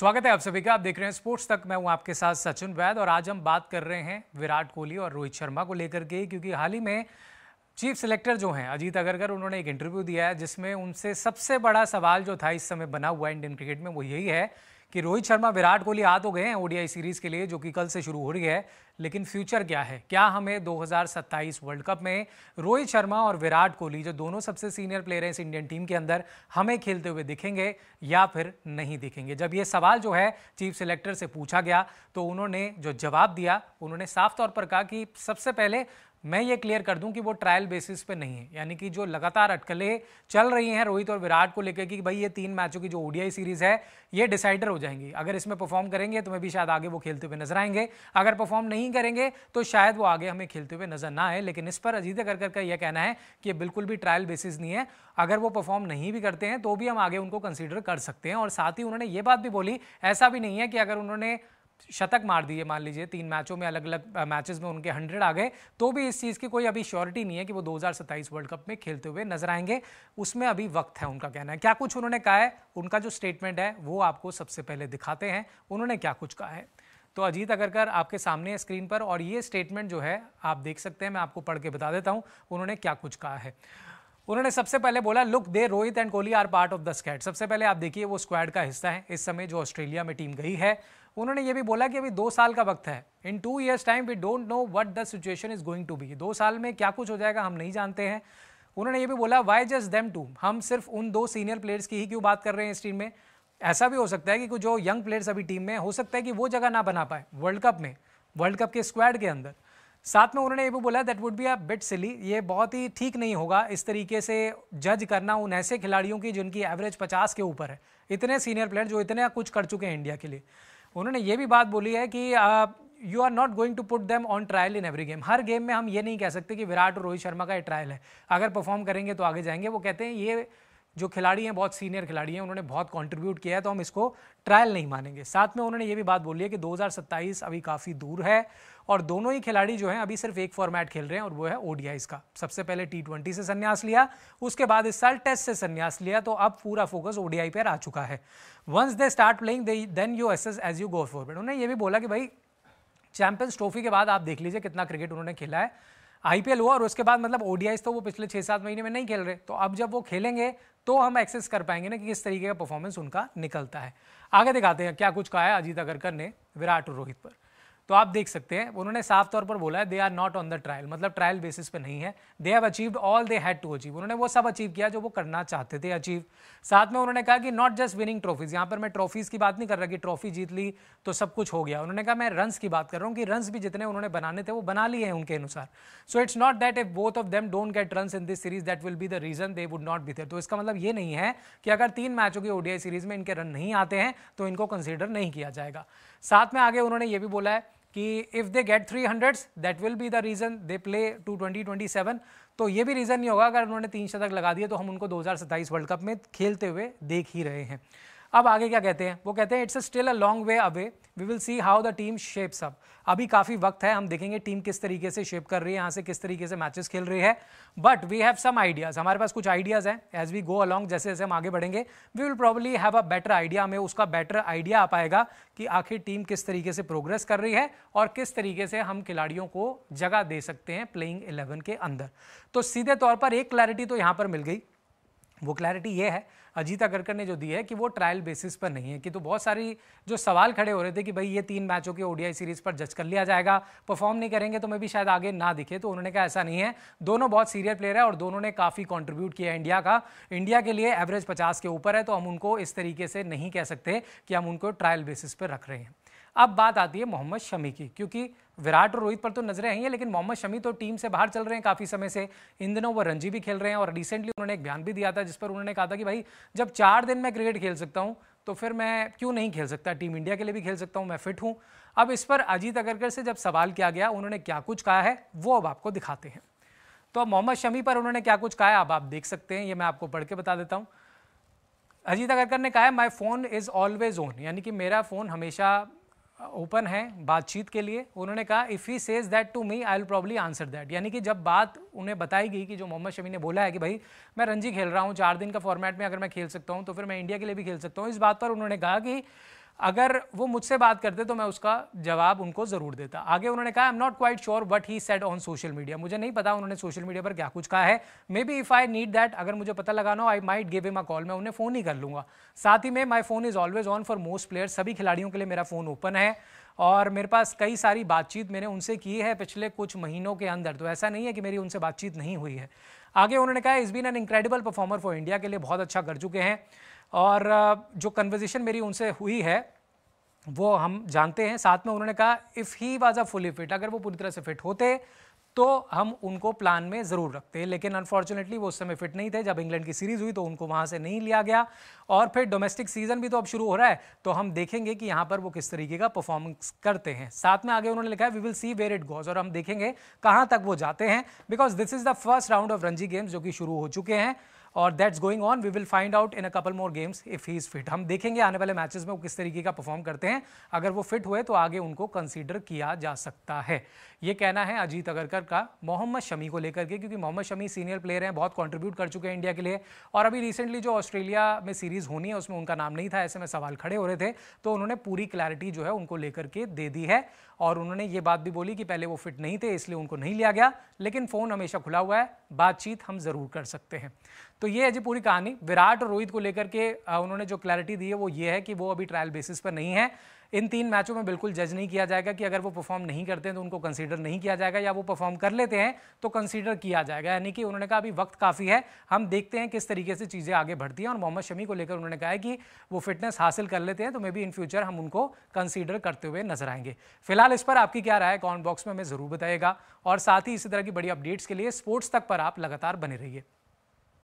स्वागत है आप सभी का। आप देख रहे हैं स्पोर्ट्स तक। मैं हूं आपके साथ सचिन वैद और आज हम बात कर रहे हैं विराट कोहली और रोहित शर्मा को लेकर के, क्योंकि हाल ही में चीफ सिलेक्टर जो हैं अजीत अग्रकर, उन्होंने एक इंटरव्यू दिया है जिसमें उनसे सबसे बड़ा सवाल जो था इस समय बना हुआ है इंडियन क्रिकेट में वो यही है कि रोहित शर्मा विराट कोहली आ तो गए हैं ओडीआई सीरीज के लिए जो कि कल से शुरू हो रही है, लेकिन फ्यूचर क्या है? क्या हमें 2027 वर्ल्ड कप में रोहित शर्मा और विराट कोहली जो दोनों सबसे सीनियर प्लेयर हैं इस इंडियन टीम के अंदर हमें खेलते हुए दिखेंगे या फिर नहीं दिखेंगे? जब ये सवाल जो है चीफ सिलेक्टर से पूछा गया तो उन्होंने जो जवाब दिया, उन्होंने साफ तौर पर कहा कि सबसे पहले मैं ये क्लियर कर दूं कि वो ट्रायल बेसिस पे नहीं है, यानी कि जो लगातार अटकलें चल रही हैं रोहित और विराट को लेकर कि भाई ये 3 मैचों की जो ओडीआई सीरीज है ये डिसाइडर हो जाएंगी। अगर इसमें परफॉर्म करेंगे तो मैं भी शायद आगे वो खेलते हुए नजर आएंगे, अगर परफॉर्म नहीं करेंगे तो शायद वो आगे हमें खेलते हुए नजर ना आए। लेकिन इस पर अजीत अग्रकर का यह कहना है कि ये बिल्कुल भी ट्रायल बेसिस नहीं है, अगर वो परफॉर्म नहीं भी करते हैं तो भी हम आगे उनको कंसिडर कर सकते हैं। और साथ ही उन्होंने ये बात भी बोली, ऐसा भी नहीं है कि अगर उन्होंने शतक मार दिए, मान लीजिए 3 मैचों में, अलग अलग मैचेस में उनके 100 आ गए, तो भी इस चीज़ की कोई अभी श्योरिटी नहीं है कि वो 2027 वर्ल्ड कप में खेलते हुए नजर आएंगे। उसमें अभी वक्त है, उनका कहना है। क्या कुछ उन्होंने कहा है, उनका जो स्टेटमेंट है वो आपको सबसे पहले दिखाते हैं उन्होंने क्या कुछ कहा है। तो अजीत अग्रकर आपके सामने है स्क्रीन पर और ये स्टेटमेंट जो है आप देख सकते हैं, मैं आपको पढ़ के बता देता हूं उन्होंने क्या कुछ कहा है। उन्होंने सबसे पहले बोला, look they Rohit and Kohli are part of the squad. सबसे पहले आप देखिए वो स्क्वाड का हिस्सा है इस समय जो ऑस्ट्रेलिया में टीम गई है। उन्होंने ये भी बोला कि अभी 2 साल का वक्त है, in 2 years time we don't know what the situation is going to be. 2 साल में क्या कुछ हो जाएगा हम नहीं जानते हैं। उन्होंने ये भी बोला, वाई जस्ट देम टू, हम सिर्फ उन 2 सीनियर प्लेयर्स की ही क्यों बात कर रहे हैं इस टीम में? ऐसा भी हो सकता है कि कुछ जो यंग प्लेयर्स अभी टीम में, हो सकता है कि वो जगह ना बना पाए वर्ल्ड कप में, वर्ल्ड कप के स्क्वाड के अंदर। साथ में उन्होंने ये भी बोला, that would be a bit silly, ये बहुत ही ठीक नहीं होगा इस तरीके से जज करना उन ऐसे खिलाड़ियों की जिनकी एवरेज 50 के ऊपर है, इतने सीनियर प्लेयर जो इतने कुछ कर चुके हैं इंडिया के लिए। उन्होंने ये भी बात बोली है कि you are not going to put them on trial in every game. हर गेम में हम ये नहीं कह सकते कि विराट और रोहित शर्मा का ये ट्रायल है, अगर परफॉर्म करेंगे तो आगे जाएंगे। वो कहते हैं ये जो खिलाड़ी हैं बहुत सीनियर खिलाड़ी हैं, उन्होंने बहुत कंट्रीब्यूट किया है, तो हम इसको ट्रायल नहीं मानेंगे। साथ में उन्होंने ये भी बात बोली है कि 2027 अभी काफ़ी दूर है और दोनों ही खिलाड़ी जो हैं अभी सिर्फ एक फॉर्मेट खेल रहे हैं और वो है ओडीआईज का। सबसे पहले T20 से संन्यास लिया, उसके बाद इस साल टेस्ट से संन्यास लिया, तो अब पूरा फोकस ओडीआई पर आ चुका है। Once they start playing then you assess as you go forward. उन्होंने ये भी बोला कि भाई चैंपियंस ट्रॉफी के बाद आप देख लीजिए कितना क्रिकेट उन्होंने खेला है, आईपीएल हुआ और उसके बाद मतलब ओडीआईज तो वो पिछले 6-7 महीने में नहीं खेल रहे, तो अब जब वो खेलेंगे तो हम एक्सेस कर पाएंगे ना कि किस तरीके का परफॉर्मेंस उनका निकलता है। आगे दिखाते हैं क्या कुछ कहा है अजीत अग्रकर ने विराट और रोहित पर। तो आप देख सकते हैं उन्होंने साफ तौर पर बोला है, they are not on the trial, मतलब ट्रायल बेसिस पे नहीं है। They have achieved all they had to achieve, उन्होंने वो सब अचीव किया जो वो करना चाहते थे अचीव। साथ में उन्होंने कहा कि नॉट जस्ट विनिंग ट्रॉफीज, यहाँ पर मैं ट्रॉफीज की बात नहीं कर रहा कि ट्रॉफी जीत ली तो सब कुछ हो गया। उन्होंने कहा मैं रन्स की बात कर रहा हूँ कि रन्स भी जितने उन्होंने बनाने थे वो बना लिए हैं उनके अनुसार। So it's not that if both of them don't get runs in this series that will be the reason they would not be there. तो इसका मतलब ये नहीं है कि अगर 3 मैचों की ओडीआई सीरीज में इनके रन नहीं आते हैं तो इनको कंसिडर नहीं किया जाएगा। साथ में आगे उन्होंने ये भी बोला है कि if they get 300 that will be the reason they play to 2027। तो ये भी रीजन नहीं होगा अगर उन्होंने 3 शतक लगा दिए तो हम उनको 2027 वर्ल्ड कप में खेलते हुए देख ही रहे हैं। अब आगे क्या कहते हैं, वो कहते हैं it's still a long way away, we will see how the team shapes up. अभी काफी वक्त है, हम देखेंगे टीम किस तरीके से शेप कर रही है, यहाँ से किस तरीके से मैचेस खेल रही है। But we have some ideas, हमारे पास कुछ आइडियाज हैं। एज वी गो अलॉन्ग, जैसे जैसे हम आगे बढ़ेंगे, we will probably have a better idea, हमें उसका बेटर आइडिया आ पाएगा कि आखिर टीम किस तरीके से प्रोग्रेस कर रही है और किस तरीके से हम खिलाड़ियों को जगह दे सकते हैं प्लेइंग 11 के अंदर। तो सीधे तौर पर एक क्लैरिटी तो यहाँ पर मिल गई। वो क्लैरिटी ये है अजीत अग्रकर ने जो दी है कि वो ट्रायल बेसिस पर नहीं है। कि तो बहुत सारी जो सवाल खड़े हो रहे थे कि भाई ये 3 मैचों के ओडीआई सीरीज पर जज कर लिया जाएगा, परफॉर्म नहीं करेंगे तो मैं भी शायद आगे ना दिखे, तो उन्होंने कहा ऐसा नहीं है। दोनों बहुत सीनियर प्लेयर है और दोनों ने काफ़ी कंट्रीब्यूट किया इंडिया का, इंडिया के लिए एवरेज 50 के ऊपर है, तो हम उनको इस तरीके से नहीं कह सकते कि हम उनको ट्रायल बेसिस पर रख रहे हैं। अब बात आती है मोहम्मद शमी की, क्योंकि विराट और रोहित पर तो नजरें हैं, लेकिन मोहम्मद शमी तो टीम से बाहर चल रहे हैं काफी समय से। इन दिनों वो रणजी भी खेल रहे हैं और रिसेंटली उन्होंने एक बयान भी दिया था जिस पर उन्होंने कहा था कि भाई जब 4 दिन मैं क्रिकेट खेल सकता हूं तो फिर मैं क्यों नहीं खेल सकता, टीम इंडिया के लिए भी खेल सकता हूं, मैं फिट हूं। अब इस पर अजीत अग्रकर से जब सवाल किया गया, उन्होंने क्या कुछ कहा है वो अब आपको दिखाते हैं। तो अब मोहम्मद शमी पर उन्होंने क्या कुछ कहा है अब आप देख सकते हैं, ये मैं आपको पढ़ के बता देता हूं। अजीत अग्रकर ने कहा है, my phone is always on, यानी कि मेरा फोन हमेशा ओपन है बातचीत के लिए। उन्होंने कहा if he says that to me I will probably answer that, यानी कि जब बात उन्हें बताई गई कि जो मोहम्मद शमी ने बोला है कि भाई मैं रणजी खेल रहा हूँ, 4 दिन का फॉर्मेट में अगर मैं खेल सकता हूँ तो फिर मैं इंडिया के लिए भी खेल सकता हूँ, इस बात पर उन्होंने कहा कि अगर वो मुझसे बात करते तो मैं उसका जवाब उनको ज़रूर देता। आगे उन्होंने कहा, I am not quite sure what he said on social media. मुझे नहीं पता उन्होंने सोशल मीडिया पर क्या कुछ कहा है। May be if I need that, अगर मुझे पता लगाना हो, I might give him a call, मैं उन्हें फ़ोन ही कर लूँगा। साथ ही में my phone is always on for most players, सभी खिलाड़ियों के लिए मेरा फ़ोन ओपन है और मेरे पास कई सारी बातचीत मैंने उनसे की है पिछले कुछ महीनों के अंदर, तो ऐसा नहीं है कि मेरी उनसे बातचीत नहीं हुई है। आगे उन्होंने कहा, is been an incredible performer for India, के लिए बहुत अच्छा कर चुके हैं और जो कन्वर्जेशन मेरी उनसे हुई है वो हम जानते हैं। साथ में उन्होंने कहा, if he was a fully fit, अगर वो पूरी तरह से फिट होते तो हम उनको प्लान में ज़रूर रखते, लेकिन अनफॉर्चुनेटली वो उस समय फिट नहीं थे। जब इंग्लैंड की सीरीज़ हुई तो उनको वहाँ से नहीं लिया गया और फिर डोमेस्टिक सीजन भी तो अब शुरू हो रहा है, तो हम देखेंगे कि यहाँ पर वो किस तरीके का परफॉर्मेंस करते हैं। साथ में आगे उन्होंने लिखा है, we will see where it goes, और हम देखेंगे कहाँ तक वो जाते हैं, because this is the first round of Ranji games जो कि शुरू हो चुके हैं और that's going on. We will find out in a couple more games if he is fit. हम देखेंगे आने वाले मैचेस में वो किस तरीके का परफॉर्म करते हैं। अगर वो फिट हुए तो आगे उनको कंसीडर किया जा सकता है। ये कहना है अजीत अगरकर का मोहम्मद शमी को लेकर के, क्योंकि मोहम्मद शमी सीनियर प्लेयर हैं, बहुत कंट्रीब्यूट कर चुके हैं इंडिया के लिए और अभी रिसेंटली जो ऑस्ट्रेलिया में सीरीज होनी है उसमें उनका नाम नहीं था, ऐसे में सवाल खड़े हो रहे थे, तो उन्होंने पूरी क्लैरिटी जो है उनको लेकर के दे दी है और उन्होंने ये बात भी बोली कि पहले वो फिट नहीं थे इसलिए उनको नहीं लिया गया, लेकिन फ़ोन हमेशा खुला हुआ है, बातचीत हम ज़रूर कर सकते हैं। तो ये है जी पूरी कहानी। विराट और रोहित को लेकर के उन्होंने जो क्लैरिटी दी है वो ये है कि वो अभी ट्रायल बेसिस पर नहीं है। इन 3 मैचों में बिल्कुल जज नहीं किया जाएगा कि अगर वो परफॉर्म नहीं करते हैं तो उनको कंसीडर नहीं किया जाएगा, या वो परफॉर्म कर लेते हैं तो कंसीडर किया जाएगा। यानी कि उन्होंने कहा अभी वक्त काफ़ी है, हम देखते हैं किस तरीके से चीज़ें आगे बढ़ती हैं। और मोहम्मद शमी को लेकर उन्होंने कहा है कि वो फिटनेस हासिल कर लेते हैं तो मे बी इन फ्यूचर हम उनको कंसीडर करते हुए नजर आएंगे। फिलहाल इस पर आपकी क्या राय है कमेंट बॉक्स में हमें ज़रूर बताइएगा और साथ ही इसी तरह की बड़ी अपडेट्स के लिए स्पोर्ट्स तक पर आप लगातार बने रहिए।